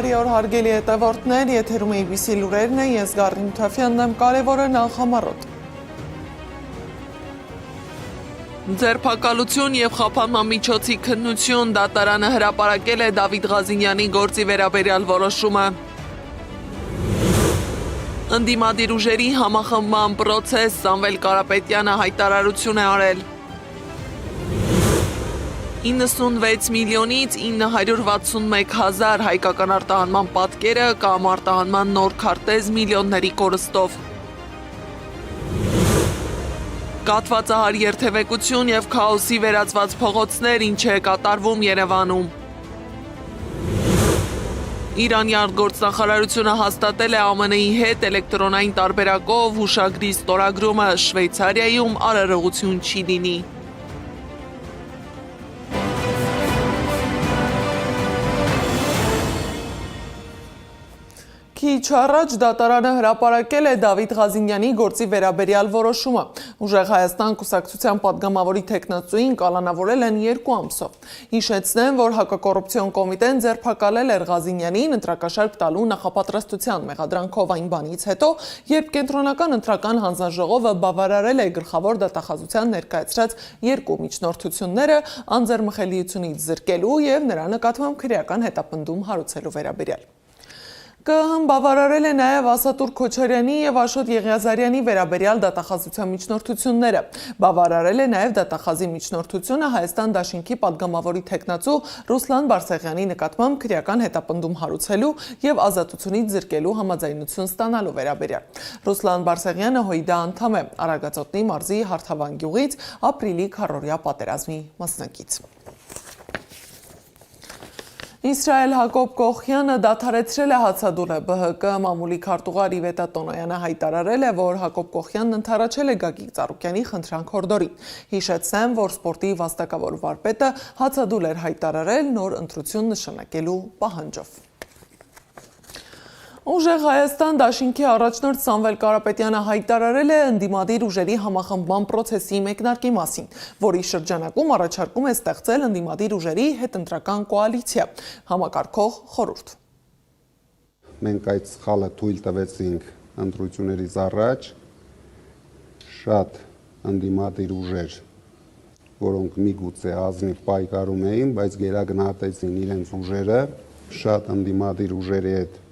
Բարի օր հարգելի հետևորդներ, եթերում ABC լուրերն է, ես Գառնի Մութաֆյանն եմ, կարևորը նախամարոտ։ Ձերբակալություն և խափանման միջոցի քննություն, դատարանը հրապարակել է Դավիթ Ղազինյանի գործի վերաբերյալ որոշումը։ Ընդդիմադիր ուժերի համախմբման պրոցես, Սամվել Կարապետյանը հայտարարություն է արել։ 96 միլիոնից 961 հազար հայկական արտահանման պատկերը կամ արտահանման նոր քարտեզ միլիոնների կորստով։ Կաթվածահար երթևեկություն և քաոսի վերածված փողոցներ, ինչ է կատարվում Երևանում։ Իրանի արտգործնախարարությունը հաստատել է ԱՄՆ-ի հետ էլեկտրոնային տարբերակով հուշագրի ստորագրումը, Շվեյցարիայում արարողություն չի լինի։ Քիչ առաջ դատարանը հրապարակել է Դավիթ Ղազինյանի գործի վերաբերյալ որոշումը։ Ուժեղ Հայաստան կուսակցության падգամավորի թեկնածուին կալանավորել են 2 ամսով։ Հիշեցնեմ, որ հակակոռուպցիոն կոմիտեն ձերբակալել էր Ղազինյանին ընտրակաշարք տալու նախապատրաստության մեղադրանքով այն բանից հետո, երբ Կենտրոնական ընտրական հանձնաժողովը բավարարել է գլխավոր դատախազության ներկայացրած 2 միջնորդությունները անձեռմխելիությունից զրկելու և նրա նկատմամբ քրեական հետապնդում հարուցելու վերաբերյալ։ ԿԸՀ-ն բավարարել է նաև Ասատուր Քոչարյանի և Աշոտ Եղիազարյանի վերաբերյալ դատախազության միջնորդությունները։ Բավարարել է նաև դատախազի միջնորդությունը Հայաստան դաշինքի падգամավորի թեկնածու Ռուսլան Բարսեղյանի նկատմամբ քրեական հետապնդում հարուցելու և ազատությունից զրկելու համաձայնություն ստանալու վերաբերյալ։ Ռուսլան Բարսեղյանը ՀՅԴ անդամ է, Արագածոտնի մարզի Հարթավան գյուղից, ապրիլի քառօրյա պատերազմի մասնակից։ Իսրայել Հակոբ Կոխյանը դադարեցրել է հացադուլը։ ԲՀԿ մամուլի քարտուղար Իվետա Տոնոյանը հայտարարել է, որ Հակոբ Կոխյանն ընդառաջել է Գագիկ Ծառուկյանի խնդրանք հորդորին։ Հիշեցնեմ, որ սպորտի վաստակավոր վարպետը հացադուլ էր հայտարարել նոր ընտրություն նշանակելու պահանջով։ Ուժեղ Հայաստան դաշինքի առաջնորդ Սամվել Կարապետյանը հայտարարել է ընդդիմադիր ուժերի համախմբման պրոցեսի մեկնարկի մասին, որի շրջանակում առաջարկում է ստեղծել ընդդիմադիր ուժերի հետընտրական կոալիցիա, համակարգող խորհուրդ։ Մենք այդ սխալը թույլ տվեցինք ընտրություններից առաջ, շատ ընդդիմադիր ուժեր, որոնք միգուցե ազնիվ պայքարում էին, բայց գերագնահատեցին իրենց ուժերը, շատ ընդդիմադիր ուժերի հետ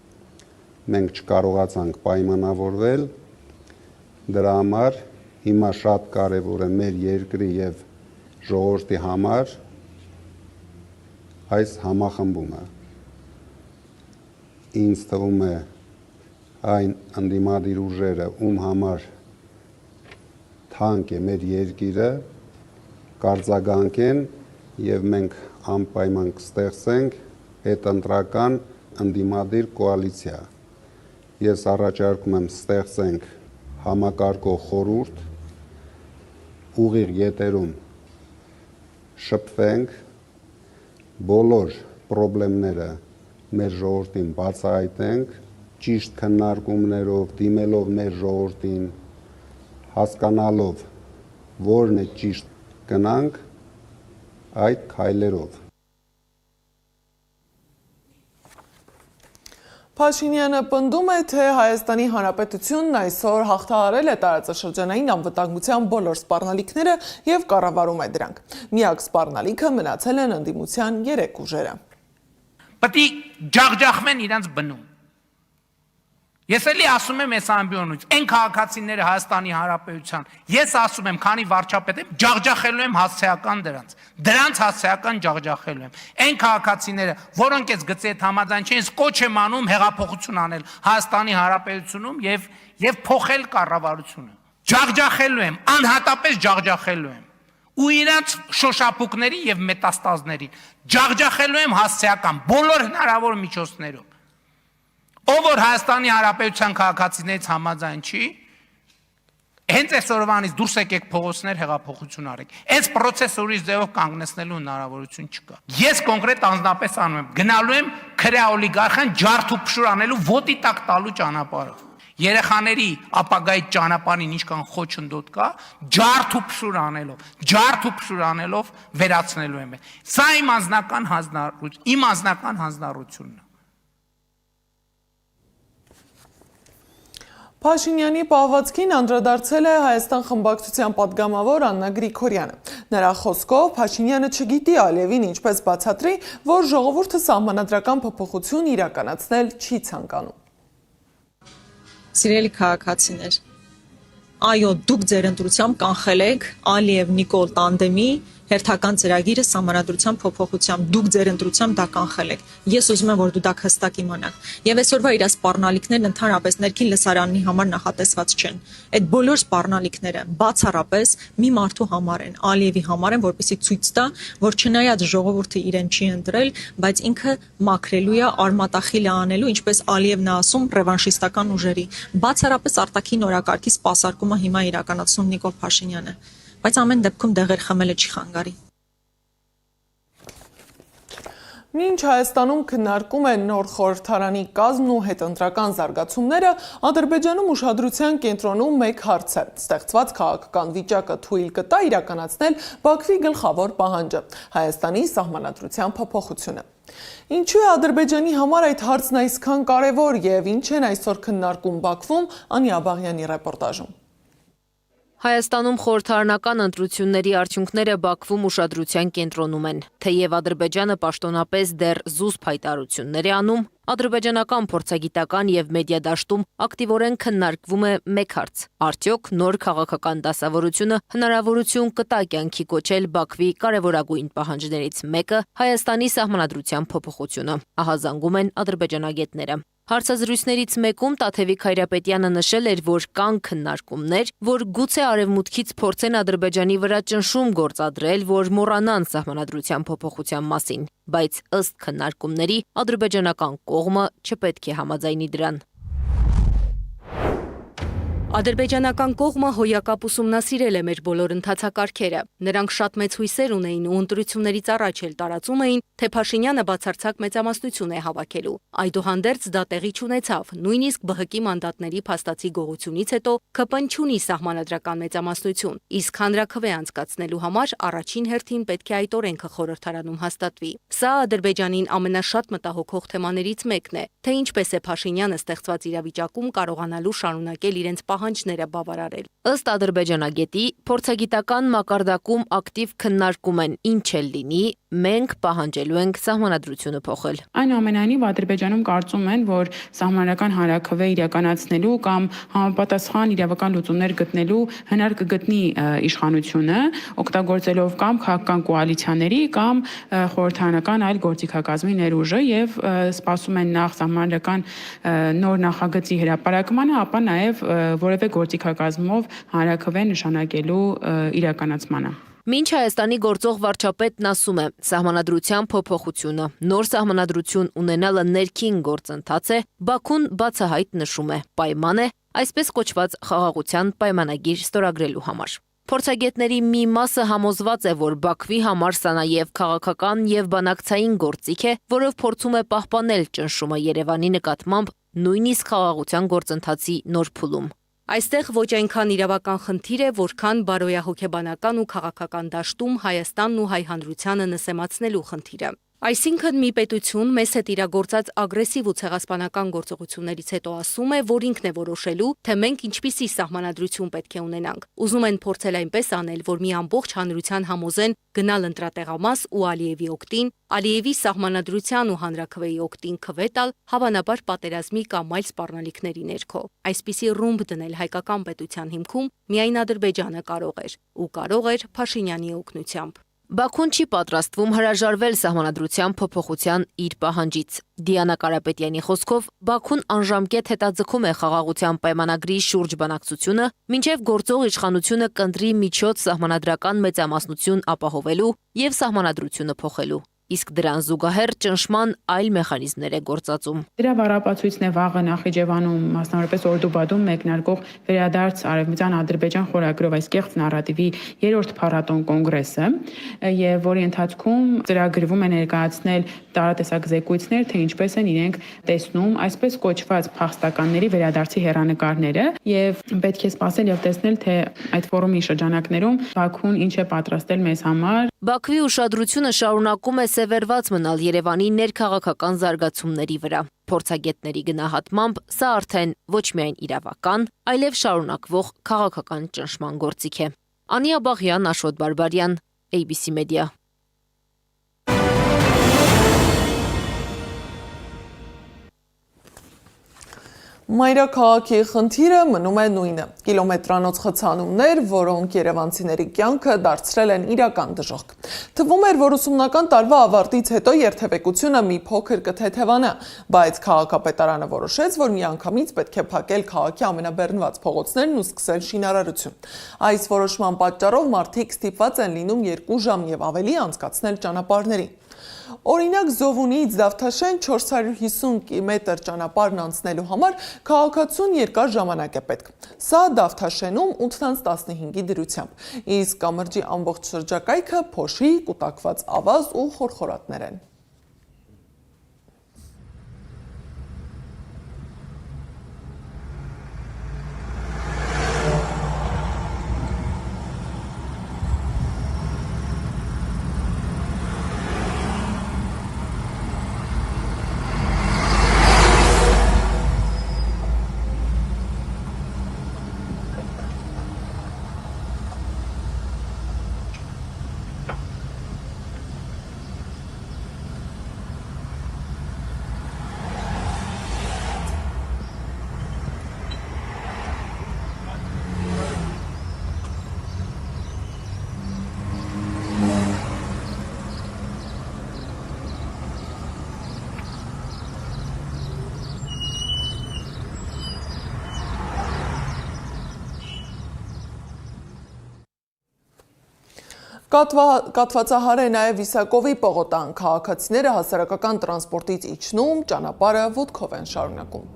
մենք չկարողացանք պայմանավորվել, դրա համար հիմա շատ կարևոր է մեր երկրի և ժողովրդի համար այս համախմբումը։ Ինձ թվում է այն ընդդիմադիր ուժերը, ում համար թանկ է մեր երկիրը, կարձագանքեն և մենք անպայման կստեղծենք հետընտրական ընդդիմադիր կոալիցիա։ Ես առաջարկում եմ ստեղծենք համակարգող խորհուրդ, ուղիղ եթերում շփվենք, բոլոր խնդիրները մեր ժողովրդին բացահայտենք, ճիշտ քննարկումներով, դիմելով մեր ժողովրդին, հասկանալով, որն է ճիշտ, գնանք այդ քայլերով։ Փաշինյանը պնդում է, թե Հայաստանի Հանրապետությունն այսօր հաղթահարել է տարածաշրջանային անվտանգության բոլոր սպառնալիքները և կառավարում է դրանք։ Միակ սպառնալիքը մնացել են ընդդիմության 3 ուժերը։ Պետք է ջախջախվեն իրենց բնում։ Ես էլի ասում եմ այս ամբիոնից, այն քաղաքացիները Հայաստանի Հանրապետության, ես ասում եմ, քանի վարչապետ եմ, ջախջախելու եմ հասցեական դրանց հասցեական ջախջախելու եմ։ Այն քաղաքացիները, որոնք այս գծի հետ համաձայն չեն, կոչ եմ անում հեղափոխություն անել Հայաստանի Հանրապետությունում եւ փոխել կառավարությունը։ Ջախջախելու եմ, անհատապես ջախջախելու եմ։ Ու իրենց շոշափուկների եւ մետաստազների ջախջախելու եմ հասցեական բոլոր հնարավոր միջոցներով։ Ով որ Հայաստանի Հանրապետության քաղաքացիներից համաձայն չի, հենց այսօրվանից դուրս եկեք փողոցներ հեղափոխություն արեք։ Այս process-ը ուրիշ ձևով կանգնեցնելու հնարավորություն չկա։ Ես կոնկրետ անձնապես անում եմ, գնալու եմ քրեա օլիգարխան ջարդ ու փշուր անելու ոտի տակ տալու ճանապարհով։ Երեխաների ապագայի ճանապարհին ինչքան խոչընդոտ կա, ջարդ ու փշուր անելով վերացնելու եմ։ Սա իմ անձնական հանձնառությունն է։ Փաշինյանի պահվածքին անդրադարձել է Հայաստան խմբակցության պատգամավոր Աննա Գրիգորյանը։ Նրա խոսքով Փաշինյանը չգիտի Ալիևին ինչպես բացատրի, որ ժողովուրդը սահմանադրական փոփոխություն իրականացնել չի ցանկանում։ Սիրելի քաղաքացիներ, այո, դուք ձեր ընտրությամբ կանխել եք Ալիև-Նիկոլ տանդեմի հերթական ծրագիրը սահմանադրության փոփոխությամբ, դուք ձեր ընտրությամբ դա կանխել եք։ Ես ուզում եմ, որ դու դա հստակ իմանաք։ Եվ այսօրվա իր սպառնալիքներն ընդհանրապես ներքին լսարանի համար նախատեսված չեն։ Այդ բոլոր սպառնալիքները բացառապես մի մարդու համար են, Ալիևի համար են, որպեսզի ցույց տա, որ չնայած ժողովուրդը իրեն չի ընտրել, բայց ինքը մաքրելու է, արմատախիլ է անելու, ինչպես Ալիևն է ասում, ռևանշիստական ուժերի։ Բացառապես արտաքին օրակարգի սպասարկումը հիմա իրականացնում Նիկոլ Փաշինյանը։ Բայց ամեն դեպքում դեղեր խմելը չի խանգարի։ Մինչ Հայաստանում քննարկում են նոր խորհրդարանի կազմն ու հետընտրական զարգացումները, Ադրբեջանում ուշադրության կենտրոնում մեկ հարց է. ստեղծված քաղաքական վիճակը թույլ կտա իրականացնել Բաքվի գլխավոր պահանջը՝ Հայաստանի սահմանադրության փոփոխությունը։ Ինչու է Ադրբեջանի համար այդ հարցն այսքան կարևոր եւ ինչ են այսօր քննարկում Բաքվում, Անի Աբաղյանի ռեպորտաժում։ Հայաստանում խորհրդարանական ընտրությունների արդյունքները Բաքվում ուշադրության կենտրոնում են, թեև Ադրբեջանը պաշտոնապես դեռ զուսպ հայտարարություններ է անում, ադրբեջանական փորձագիտական եւ մեդիա դաշտում ակտիվորեն քննարկվում է մեկ հարց. արդյոք նոր քաղաքական դասավորությունը հնարավորություն կտա կյանքի կոչել Բաքվի կարևորագույն պահանջներից մեկը Հայաստանի սահմանադրության փոփոխությունը, ահազանգում են ադրբեջանագետները։ Հարցազրույցներից մեկում Տաթևիկ Հայրապետյանը նշել էր, որ կան քննարկումներ, որ գուցե արևմուտքից փորձեն Ադրբեջանի վրա ճնշում գործադրել, որ մոռանան սահմանադրության փոփոխության մասին, բայց ըստ քննարկումների ադրբեջանական կողմը չպետք է համաձայնի դրան։ Ադրբեջանական կողմը հոյակապ ուսումնասիրել է մեր բոլոր ընթացակարգերը։ Նրանք շատ մեծ հույսեր ունեին ու ընտրություններից առաջ էլ տարածում էին, թե Փաշինյանը բացարձակ մեծամասնություն է հավաքելու։ Այդուհանդերձ դա տեղի չունեցավ, նույնիսկ ԲՀԿ-ի մանդատների փաստացի գողությունից հետո ՔՊ-ն չունի սահմանադրական մեծամասնություն, իսկ հանրաքվե անցկացնելու համար առաջին հերթին պետք է այդ օրենքը խորհրդարանում հաստատվի։ Սա Ադրբեջանին ամենաշատ մտահոգող թեմաներից մեկն է, թե ինչպես է Փաշինյանը ստեղծված իրավիճակում կարողանալու շարունակել իրենց պահանջները բավարարել։ Ըստ ադրբեջանագետի, փորձագիտական մակարդակում ակտիվ քննարկում են ինչ էլ լինի, մենք պահանջելու ենք սահմանադրությունը փոխել։ Այնուամենայնիվ Ադրբեջանում կարծում են, որ սահմանադրական հանրաքվե իրականացնելու կամ համապատասխան իրավական լուծումներ գտնելու հնար կգտնի իշխանությունը, օգտագործելով կամ քաղաքական կոալիցիաների կամ խորհրդարանական այլ գործիքակազմի ներուժը եւ սպասում են նախ սահմանադրական նոր նախագծի հրապարակմանը, ապա նաեւ որևէ գործիքակազմով հանրաքվե նշանակելու իրականացմանը։ Մինչ Հայաստանի գործող վարչապետն ասում է, սահմանադրության փոփոխությունը, նոր սահմանադրություն ունենալը ներքին գործընթաց է, Բաքուն բացահայտ նշում է, պայման է, այսպես կոչված խաղաղության պայմանագիր ստորագրելու համար։ Փորձագետների մի մասը համոզված է, որ Բաքվի համար սա նաև քաղաքական եւ բանակցային գործիք է, որով փորձում է պահպանել ճնշումը Երևանի նկատմամբ նույնիսկ խաղաղության գործընթացի նոր փուլում։ Այստեղ ոչ այնքան իրավական խնդիր է, որքան բարոյահոգեբանական ու քաղաքական դաշտում Հայաստանն ու հայ հանրությանը նսեմացնելու խնդիրը։ Այսինքն մի պետություն մեզ հետ իրագործած ագրեսիվ ու ցեղասպանական գործողություններից հետո ասում է, որ ինքն է որոշելու, թե մենք ինչպիսի սահմանադրություն պետք է ունենանք։ Ուզում են փորձել այնպես անել, որ մի ամբողջ հանրության համոզեն գնալ ընտրատեղամաս ու Ալիևի օգտին, Ալիևի սահմանադրության ու հանրաքվեի օգտին քվե տալ, հավանաբար պատերազմի կամ այլ սպառնալիքների ներքո։ Այսպիսի ռումբ դնել հայկական պետության հիմքում միայն Ադրբեջանը կարող էր, ու կարող էր Փաշինյանի օգնությամբ։ Բաքուն չի պատրաստվում հրաժարվել սահմանադրության փոփոխության իր պահանջից։ Դիանա Կարապետյանի խոսքով Բաքուն անժամկետ հետաձգում է խաղաղության պայմանագրի շուրջ բանակցությունը, մինչև գործող իշխանությունը կընտրի միջոց սահմանադրական մեծամասնություն ապահովելու եւ սահմանադրությունը փոխելու։ Իսկ դրան զուգահեռ ճնշման այլ մեխանիզմներ է գործածում։ Դրա վառապացույցն է վաղը Նախիջևանում, մասնավորապես Օրդուբադում մեկնարկող վերադարձ Արևմտյան Ադրբեջան խորագրով այս կեղծ նարատիվի 3-րդ փառատոն կոնգրեսը, եւ որի ընթացքում ծրագրվում է ներկայացնել տարատեսակ զեկույցներ, թե ինչպես են իրենք տեսնում այսպես կոչված փախստականների վերադարձի հեռանկարները, եւ պետք է սպասել եւ տեսնել, թե այդ ֆորումի շրջանակներում Բաքուն ինչ է պատրաստել մեզ համար։ Բաքվի ուշադրությունը շարունակում է սևեռված մնալ Երևանի ներքաղաքական զարգացումների վրա։ Փորձագետների գնահատմամբ սա արդեն ոչ միայն իրավական, այլև շարունակվող քաղաքական ճնշման գործիք է։ Անիա Բաղյան, Աշոտ Բարբարյան, ABC Media։ Մայրաքաղաքի խնդիրը մնում է նույնը։ Կիլոմետրանոց խցանումներ, որոնք երևանցիների կյանքը դարձրել են իրական դժոխք։ Թվում էր, որ ուսումնական տարվա ավարտից հետո երթևեկությունը մի փոքր կթեթևանա, բայց քաղաքապետարանը որոշեց, որ միանգամից պետք է փակել քաղաքի ամենաբեռնված փողոցներն ու սկսել շինարարություն։ Այս որոշման պատճառով մարդիկ ստիպված են լինում 2 ժամ եւ ավելի անցկացնել ճանապարհներին։ Օրինակ Զովունիից Դավթաշեն 450 մետր ճանապարհն անցնելու համար քաղաքացուն երկար ժամանակ է պետք։ Սա Դավթաշենում 8-15-ի դրությամբ, իսկ կամրջի ամբողջ շրջակայքը փոշի, կուտակված ավազ ու խորխորատներ են։ Կատվածահար է նաև Իսակովի պողոտան, քաղաքացիները հասարակական տրանսպորտից իջնում, ճանապարհը ոտքով են շարունակում։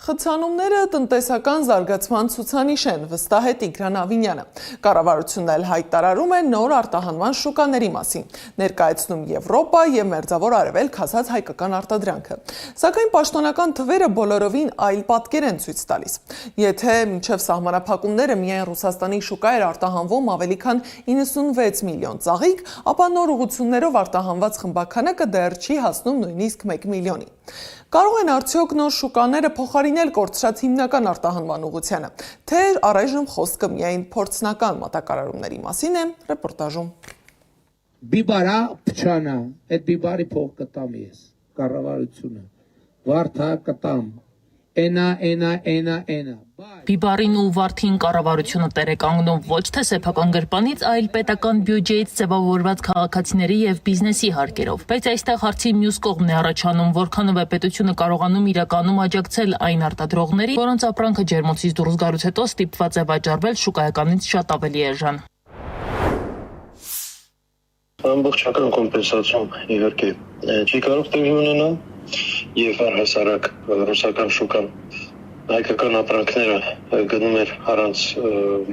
Խցանումները տնտեսական զարգացման ցուցանիշ են, վստահ է Տիգրան Ավինյանը։ Կառավարությունն էլ հայտարարում է նոր արտահանման շուկաների մասին, ներկայացնում Եվրոպա եւ Մերձավոր Արևելք հասած հայկական արտադրանքը։ Սակայն պաշտոնական թվերը բոլորովին այլ պատկեր են ցույց տալիս։ Եթե մինչև սահմանափակումները միայն Ռուսաստանի շուկա էր արտահանվում ավելի քան 96 միլիոն ծաղիկ, ապա նոր ուղղություններով արտահանված խմբաքանակը դեռ չի հասնում նույնիսկ 1 միլիոնի։ Կարող են արդյոք նոր շուկաները փոխարինել կորցրած հիմնական արտահանման ուղղությանը, թե առայժմ խոսքը միայն փորձնական մատակարարումների մասին է, ռեպորտաժում։ Բիբարա փչանա, այդ բիբարի փող կտամ ես, կառավարությունը, վարդա կտամ, էնա։ Բիբարին ու վարդին կառավարությունը տեր է կանգնում ոչ թե սեփական գրպանից, այլ պետական բյուջեից ձևավորված քաղաքացիների եւ բիզնեսի հարկերով։ Բայց այստեղ հարցի մյուս կողմն է առաջանում, որքանով է պետությունը կարողանում իրականում աջակցել այն արտադրողների, որոնց ապրանքը ջերմոցից դուրս գալուց հետո ստիպված է վաճառվել շուկայականից շատ ավելի էժան։ Ամբողջական կոմպենսացիոն իհարկե չի կարող տեղի ունենալ եւ առհասարակ ռուսական շուկան հայկական ապրանքները գնում էր առանց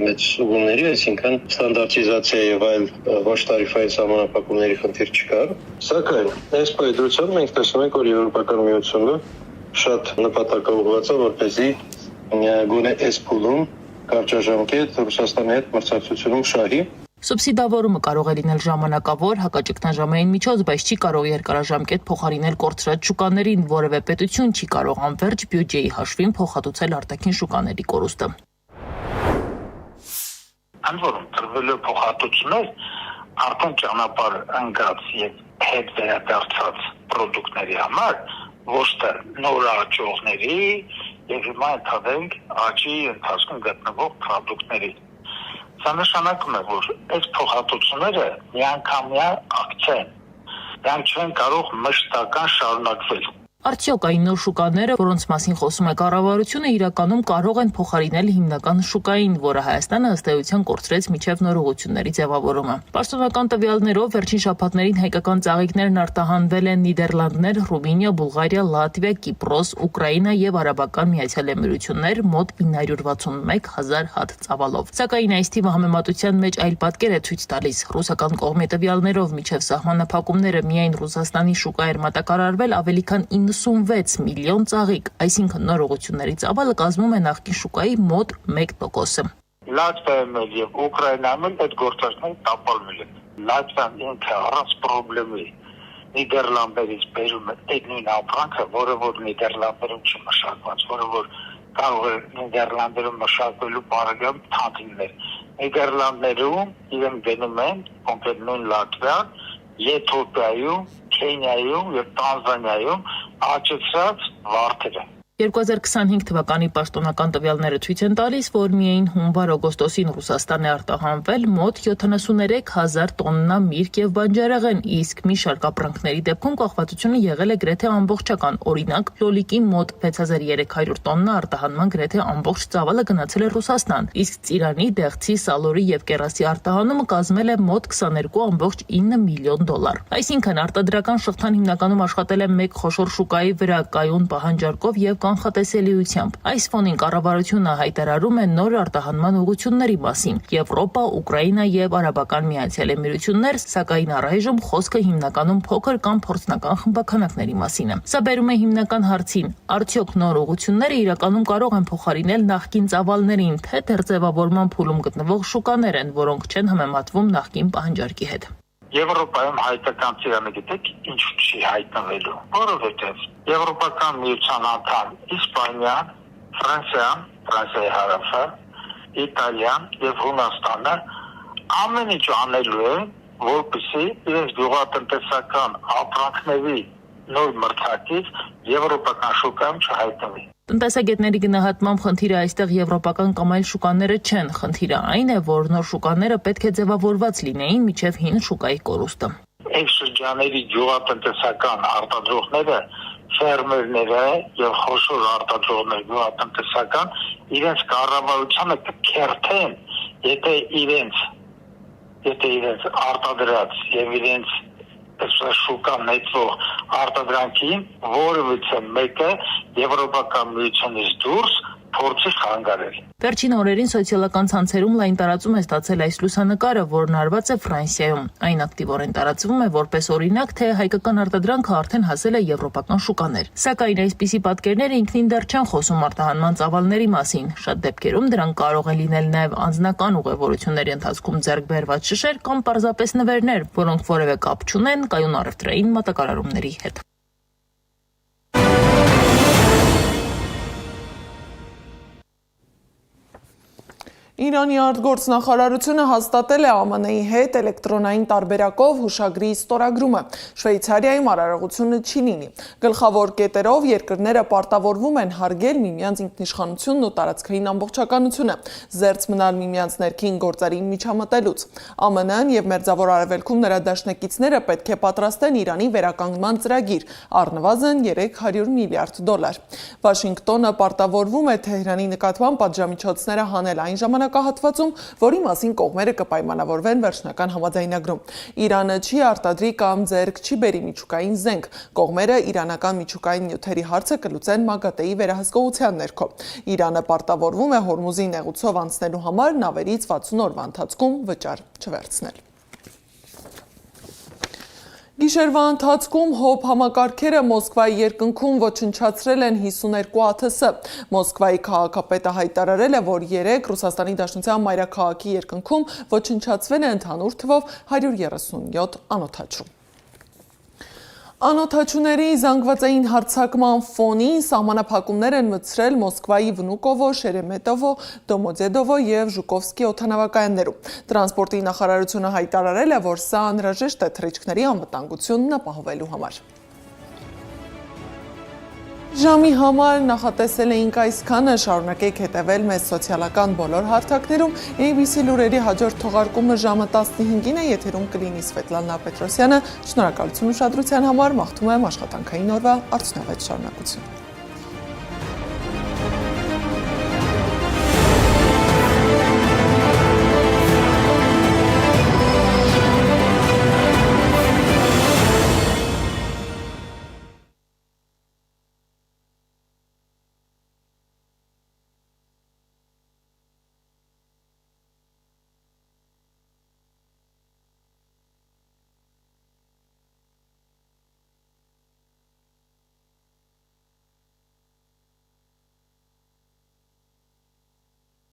մեծ ուղումների, այսինքն ստանդարտիզացիա եւ այլ ոչ տարիֆային սահմանափակումների խնդիր չկար։ Սակայն այս պայմանությամբ մենք տեսնում ենք, որ Եվրոպական միությունը շատ նպատակաուղղված է, որպեսզի գոնե այս փուլում կարճաժամկետ Ռուսաստանի հետ մրցակցությունում շահի։ Սուբսիդավորումը կարող է լինել ժամանակավոր, հակաճգնաժամային միջոց, բայց չի կարող երկարաժամկետ փոխարինել կորցրած շուկաներին, որևէ պետություն չի կարող անվերջ բյուջեի հաշվին փոխհատուցել արտաքին շուկաների կորուստը։ Ընդ որում տրվելու փոխհատուցումներ արդեն ճանապարհ ընկած եւ հետ վերադարձած պրոդուկտների համար ոչ թե նոր աճողների եւ հիմա ընդհանրենք աճի ընթացքում գտնվող պրոդուկտների։ Սա նշանակում է, որ այս փոխհատուցումները միանգամյա ակցիա են, դրանք չեն կարող մշտական շարունակվել։ Արդյոք այն նոր շուկաները, որոնց մասին խոսում է կառավարությունը, իրականում կարող են փոխարինել հիմնական շուկային, որը Հայաստանը ըստ էության կորցրեց միջև նորողությունների ձևավորումը։ Պաշտոնական տվյալներով վերջին շաբաթներին հայկական ծաղիկներն արտահանվել են Նիդերլանդներ, Ռումինիա, Բուլղարիա, Լատվիա, Կիպրոս, Ուկրաինա եւ Արաբական Միացյալ Էմիրություններ մոտ 961,000 հատ ծավալով։ Սակայն այս թիվը համեմատության մեջ այլ պատկեր է ցույց տալիս։ Ռուսական կողմի տվյալներով միջև սահմանափակումները միայն Ռուսաստանի շուկա էր մատակարարվել ավելի քան 96 միլիոն ծաղիկ, այսինքն նորողությունների ծավալը կազմում է նախկին շուկայի մոտ 1%-ը։ Լատվիայում եւ Ուկրաինայում այդ գործարքները տապալվել են։ Լատվիան ինքը առանց խնդրի Նիդերլանդերից բերում է այդ նույն ապրանքը, որը որ Նիդերլանդերում չմշակված, որը որ կարող է Նիդերլանդերում մշակվելու բարեկամ թանթիներ։ Նիդերլանդերում իրեն գնում են կոնկրետ նույն Լատվիան, Եթովպիայում, Քենիայում եւ Տանզանիայում աճեցած վարդերը։ 2025 թվականի պաշտոնական տվյալները ցույց են տալիս, որ միայն հունվար-օգոստոսին Ռուսաստան է արտահանվել մոտ 73,000 տոննա միրգ եւ բանջարեղեն, իսկ մի շարք ապրանքների դեպքում կախվածությունը եղել է գրեթե ամբողջական, օրինակ լոլիկի մոտ 6300 տոննա արտահանման գրեթե ամբողջ ծավալը գնացել է Ռուսաստան, իսկ ծիրանի, դեղցի, սալորի եւ կերասի արտահանումը կազմել է մոտ 22,9 միլիոն դոլար։ Այսինքն արտադրական շղթան հիմնականում աշխատել է մեկ խոշոր շուկայի վրա կայուն պահանջարկով եւ կանխատեսելիությամբ։ Այս ֆոնին կառավարությունը հայտարարում է նոր արտահանման ուղղությունների մասին՝ Եվրոպա, Ուկրաինա եւ Արաբական Միացյալ Էմիրություններ, սակայն առայժմ խոսքը հիմնականում փոքր կամ փորձնական խմբաքանակների մասին է։ Սա բերում է հիմնական հարցին՝ արդյոք նոր ուղղությունները իրականում կարող են փոխարինել նախկին ծավալներին, թե դեռ ձևավորման փուլում գտնվող շուկաներ են, որոնք չեն համեմատվում նախկին պահանջարկի հետ։ Եվրոպայում հայկական ծիրանը գիտեք ինչ չի հայտնվելու, որովհետև Եվրոպական միության անդամ Իսպանիան, Ֆրանսիան, Ֆրանսիայի հարավը, Իտալիան եւ Հունաստանը ամեն ինչ անելու են, որպեսզի իրենց գյուղատնտեսական ապրանքների նոր մրցակից եվրոպական շուկայում չհայտնվի։ Տնտեսագետների գնահատմամբ խնդիրը այստեղ եվրոպական կամ այլ շուկաները չեն, խնդիրը այն է, որ նոր շուկաները պետք է ձևավորված լինեին միջև հին շուկայի կորուստը։ Այս շրջանների գյուղատնտեսական արտադրողները, ֆերմերները եւ խոշոր արտադրողներ գյուղատնտեսական իրենց կառավարությանը կքերթեն, եթե իրենց արտադրած եւ իրենց շուկա նետվող արտադրանքին որևիցե մեկը եվրոպական միությունից դուրս փորձի խանգարել։ Վերջին օրերին սոցիալական ցանցերում լայն տարածում է ստացել այս լուսանկարը, որն արված է Ֆրանսիայում։ Այն ակտիվորեն տարածվում է որպես օրինակ, թե հայկական արտադրանքը արդեն հասել է եվրոպական շուկաներ։ Սակայն այսպիսի պատկերները ինքնին դեռ չեն խոսում արտահանման ծավալների մասին։ Շատ դեպքերում դրանք կարող են լինել նաև անձնական ուղևորությունների ընթացքում ձեռք բերված շշեր կամ պարզապես նվերներ, որոնք որևէ կապ չունեն կայուն առևտրային մատակարարումների հետ։ Իրանի արտգործնախարարությունը հաստատել է ԱՄՆ-ի հետ էլեկտրոնային տարբերակով հուշագրի ստորագրումը։ Շվեյցարիայում արարողությունը չի լինի։ Գլխավոր կետերով երկրները պարտավորվում են հարգել միմյանց ինքնիշխանությունն ու տարածքային ամբողջականությունը, զերծ մնալ միմյանց ներքին գործերի միջամտելուց։ ԱՄՆ-ն եւ Մերձավոր Արևելքում նրա դաշնակիցները պետք է պատրաստեն Իրանի վերականգնման ծրագիր, առնվազն $300 միլիարդ։ Վաշինգտոնը պարտավորվում է Թեհրանի նկատմամբ պատժամիջոցները հանել այն ժամանակահատվածում, որի մասին կողմերը կպայմանավորվեն վերջնական համաձայնագրում։ Իրանը չի արտադրի կամ ձեռք չի բերի միջուկային զենք։ Կողմերը իրանական միջուկային նյութերի հարցը կլուծեն ՄԱԳԱՏԵ-ի վերահսկողության ներքո։ Իրանը պարտավորվում է Հորմուզի նեղուցով անցնելու համար նավերից 60 օրվա ընթացքում վճար չվերցնել։ Գիշերվա ընթացքում հոբ համակարգերը Մոսկվայի երկնքում ոչնչացրել են 52 ԱԹՍ։ Մոսկվայի քաղաքապետը հայտարարել է, որ 3 Ռուսաստանի Դաշնության մայրաքաղաքի երկնքում ոչնչացվել է ընդհանուր թվով 137 անօդաչու։ Անօդաչուների զանգվածային հարձակման ֆոնին սահմանափակումներ են մտցրել Մոսկվայի Վնուկովո, Շերեմետովո, Դոմոդեդովո եւ Ժուկովսկի օդանավակայաններում։ Տրանսպորտի նախարարությունը հայտարարել է, որ սա անհրաժեշտ է թռիչքների անվտանգությունն ապահովելու համար։ Ժամի համար նախատեսել էինք այսքանը, շարունակեք հետևել մեզ սոցիալական բոլոր հարթակներում, ABC լուրերի հաջորդ թողարկումը ժամը 15-ին է, եթերում կլինի Սվետլանա Պետրոսյանը, շնորհակալություն ուշադրության համար, մաղթում եմ աշխատանքային օրվա արդյունավետ շարունակություն։